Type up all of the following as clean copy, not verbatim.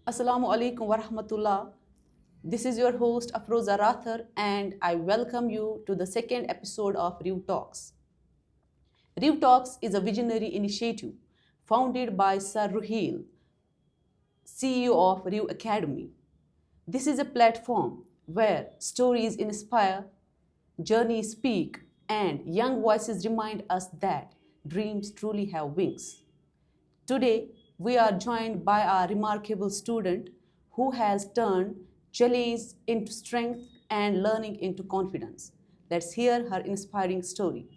Assalamu alaikum wa rahmatullah. This is your host Afroza Rathar, and I welcome you to the second episode of REW Talks. REW Talks is a visionary initiative founded by Sir Ruhil, CEO of REW Academy. This is a platform where stories inspire, journeys speak, and young voices remind us that dreams truly have wings. Today, we are joined by our remarkable student who has turned challenge into strength and learning into confidence. Let's hear her inspiring story.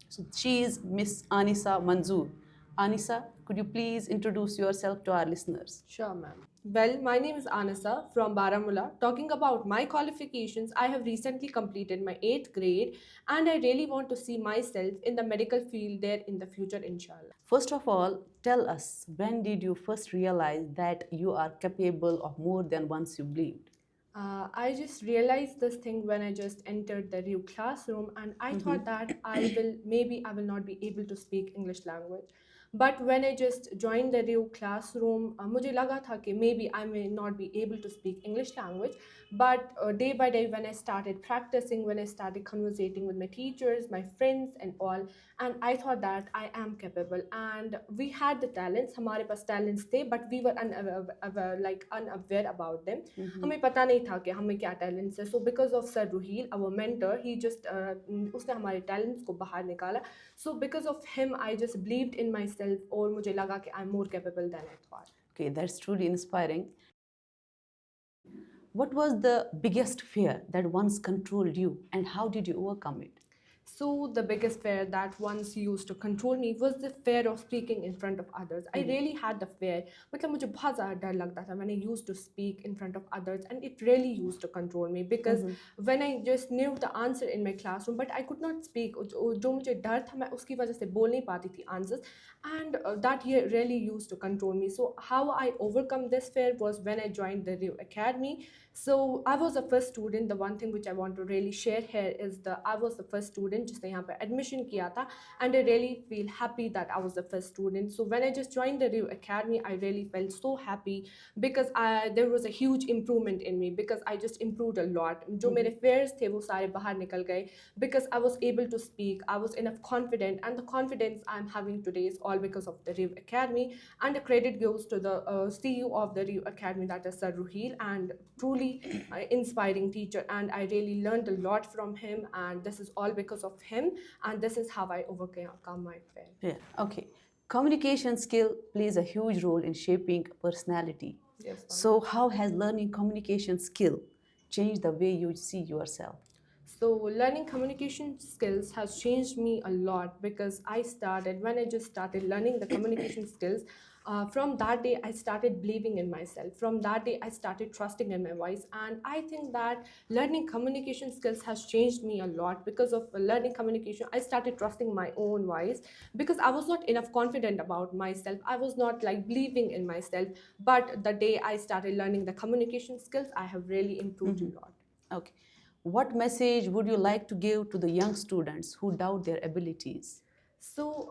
So, she is Miss Anisa Manzoor. Anisa, could you please introduce yourself to our listeners? Sure, ma'am. Well, my name is Anasa from Baramulla. Talking about my qualifications, I have recently completed my 8th grade and I really want to see myself in the medical field there in the future, inshallah. First of all, tell us when did you first realize that you are capable of more than once you believed? I just realized this thing when I just entered the REW classroom, and I thought that I will not be able to speak English language. But when I just joined the REW classroom, मुझे लगा था कि maybe I may not be able to speak English language. But day by day, when I started practicing, when I started conversating with my teachers, my friends, and all, and I thought that I am capable. And we had the talents, हमारे पास talents थे, but we were unaware about them. हमें पता नहीं था कि हमें क्या talents है. So because of sir Ruhil our mentor he just उसने हमारे टैलेंट्स को बाहर निकाला. So because of him I just believed in myself और मुझे लगा कि I am more capable than I thought. Okay, that's truly inspiring. What was the biggest fear that once controlled you, and how did you overcome it? So the biggest fear that once used to control me was the fear of speaking in front of others. I really had the fear. मतलब मुझे बहुत ज़्यादा डर लगता था when I used to speak in front of others, and it really used to control me because when I just knew the answer in my classroom but I could not speak. जो मुझे डर था मैं उसकी वजह से बोल नहीं पाती थी answers, and that really used to control me. So how I overcome this fear was when I joined the REW Academy. So I was the first student. The one thing which I want to really share here is I was the first student जिसने यहाँ पे admission किया था, and I really feel happy that I was the first student. So when I just joined the REW Academy, I really felt so happy because there was a huge improvement in me because I just improved a lot. जो मेरे fears थे वो सारे बाहर निकल गए because I was able to speak. I was enough confident, and the confidence I'm having today is all because of the REW Academy. And the credit goes to the CEO of the REW Academy, that is Sir Ruhil, and truly inspiring teacher, and I really learned a lot from him, and this is all because of him, and this is how I overcome my fear. Yeah, okay. Communication skill plays a huge role in shaping personality. Yes, ma'am. So, how has learning communication skill changed the way you see yourself? So learning communication skills has changed me a lot because when I just started learning the communication skills, from that day I started believing in myself. From that day I started trusting in my voice, and I think that learning communication skills has changed me a lot. Because of learning communication, I started trusting my own voice because I was not enough confident about myself. I was not like believing in myself. But the day I started learning the communication skills, I have really improved a lot. Okay. What message would you like to give to the young students who doubt their abilities? So,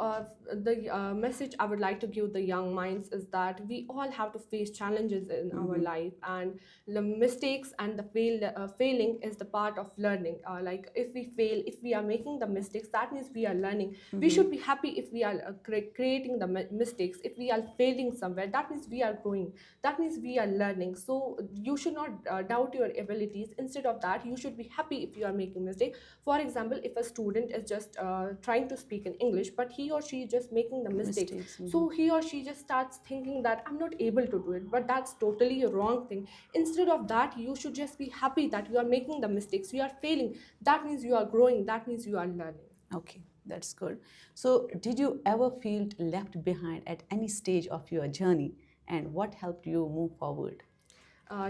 the message I would like to give the young minds is that we all have to face challenges in our life, and the mistakes and the failing is the part of learning. Like if we fail, if we are making the mistakes, that means we are learning. We should be happy if we are creating the mistakes. If we are failing somewhere, that means we are growing. That means we are learning. So you should not doubt your abilities. Instead of that, you should be happy if you are making mistakes. For example, if a student is just trying to speak in English, but he or she is just making the mistakes. So he or she just starts thinking that I'm not able to do it, but that's totally a wrong thing. Instead of that, you should just be happy that you are making the mistakes, you are failing. That means you are growing, that means you are learning. Okay, that's good. So, did you ever feel left behind at any stage of your journey, and what helped you move forward?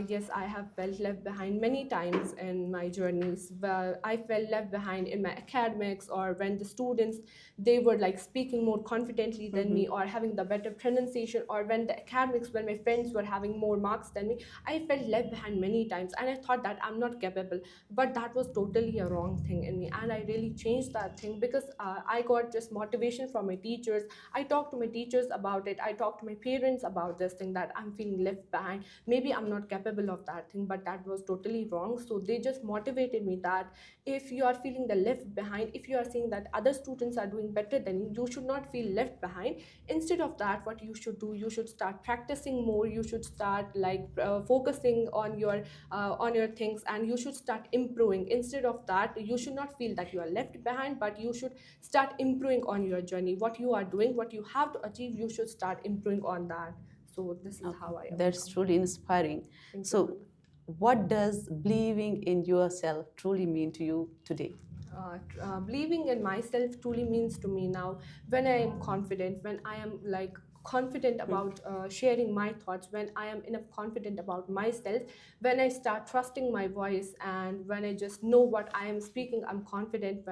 Yes, I have felt left behind many times in my journeys. Where I felt left behind in my academics, or when the students they were like speaking more confidently than me, or having the better pronunciation, or when the academics, when my friends were having more marks than me, I felt left behind many times, and I thought that I'm not capable. But that was totally a wrong thing in me, and I really changed that thing because I got just motivation from my teachers. I talked to my teachers about it. I talked to my parents about this thing that I'm feeling left behind. Maybe I'm not capable of that thing, but that was totally wrong. So they just motivated me that if you are feeling the left behind, if you are seeing that other students are doing better than you should not feel left behind. Instead of that, what you should do, you should start practicing more. You should start like focusing on your things, and you should start improving. Instead of that, you should not feel that you are left behind, but you should start improving on your journey. What you are doing, what you have to achieve, you should start improving on that. So this is Okay, how I that's overcome truly that. inspiring. Thank you so So, much. what does believing in yourself truly mean to you today? Believing in myself truly means to me now when I am confident, when I am like confident about sharing my thoughts, when I am enough confident about myself, when I start trusting my voice, and when I just know what I am speaking, I'm confident.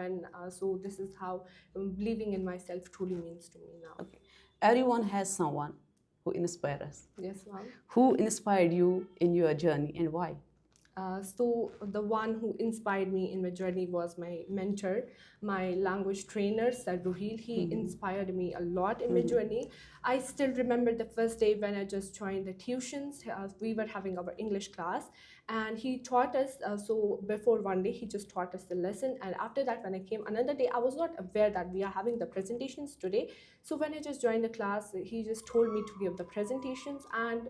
So this is how believing in myself truly means to me now. Okay, everyone has someone who inspires us. Yes, ma'am. Who inspired you in your journey and why? So the one who inspired me in my journey was my mentor, my language trainer, Sir Ruhil. He inspired me a lot in my journey. I still remember the first day when I just joined the tuitions. We were having our English class, and he taught us. So before one day, he just taught us the lesson, and after that, when I came another day, I was not aware that we are having the presentations today. So when I just joined the class, he just told me to give the presentations, and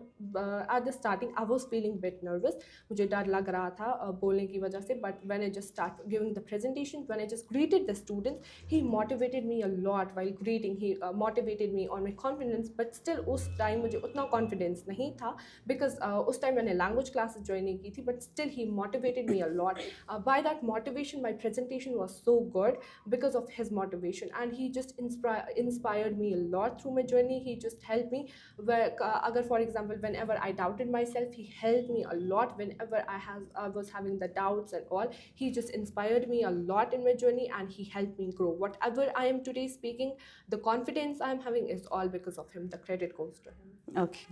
at the starting, I was feeling a bit nervous. मुझे डर लग रहा था बोलने की वजह से, but when I just start giving the presentation, when I just greeted the students, he motivated me a lot while greeting. He motivated me on my confidence, but still उस time मुझे उतना confidence नहीं था because उस time मैंने language classes join नहीं की थी, but still he motivated me a lot. By that motivation, my presentation was so good because of his motivation, and he just inspired me a lot through my journey. He just helped me where agar for example, whenever I doubted myself, he helped me a lot. Whenever I was having the doubts and all, he just inspired me a lot in my journey, and he helped me grow. Whatever I am today speaking, the confidence I am having is all because of him. The credit goes to him. Okay.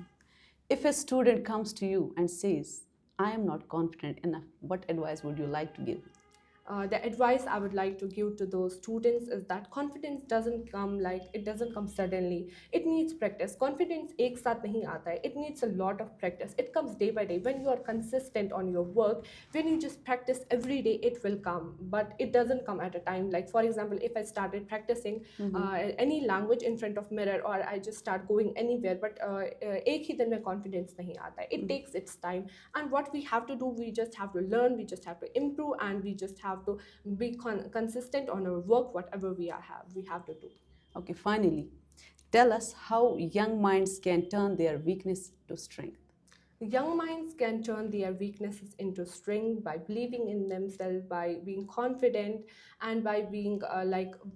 If a student comes to you and says, I am not confident enough, what advice would you like to give? The advice I would like to give to those students is that confidence doesn't come suddenly. It needs practice. Confidence एक साथ नहीं आता है. It needs a lot of practice. It comes day by day. When you are consistent on your work, when you just practice every day, it will come. But it doesn't come at a time. Like for example, if I started practicing any language in front of mirror, or I just start going anywhere, but एक ही दिन में confidence नहीं आता है. It takes its time. And what we have to do, we just have to learn, we just have to improve, and we just have to be consistent on our work. Whatever we have to do. Okay, finally, tell us how young minds can turn their weakness to strength. Young minds can turn their weaknesses into strength by believing in themselves, by being confident, and by being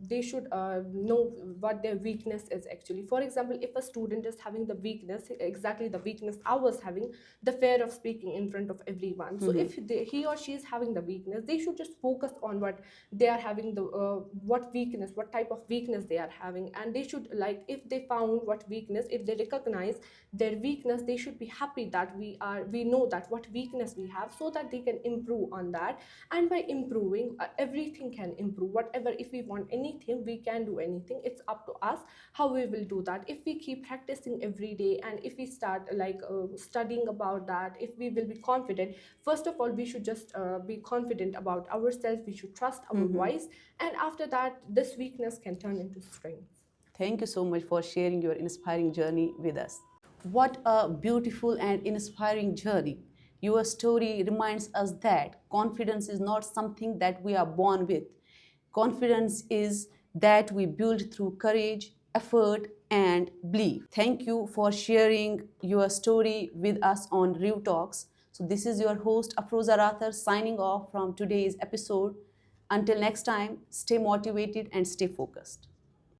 they should know what their weakness is actually. For example, if a student is having the weakness, exactly the weakness I was having, the fear of speaking in front of everyone. So if he or she is having the weakness, they should just focus on what they are having, the what weakness, what type of weakness they are having, and they should like if they found what weakness, if they recognize their weakness, they should be happy that we know that what weakness we have, so that they can improve on that. And by improving, everything can improve. Whatever, if we want anything, we can do anything. It's up to us how we will do that. If we keep practicing every day, and if we start studying about that, if we will be confident. First of all, we should just be confident about ourselves. We should trust our voice, and after that, this weakness can turn into strength. Thank you so much for sharing your inspiring journey with us. What a beautiful and inspiring journey. Your story reminds us that confidence is not something that we are born with. Confidence is that we build through courage, effort, and belief. Thank you for sharing your story with us on REW Talks. So, this is your host, Afroza Rathar, signing off from today's episode. Until next time, stay motivated and stay focused.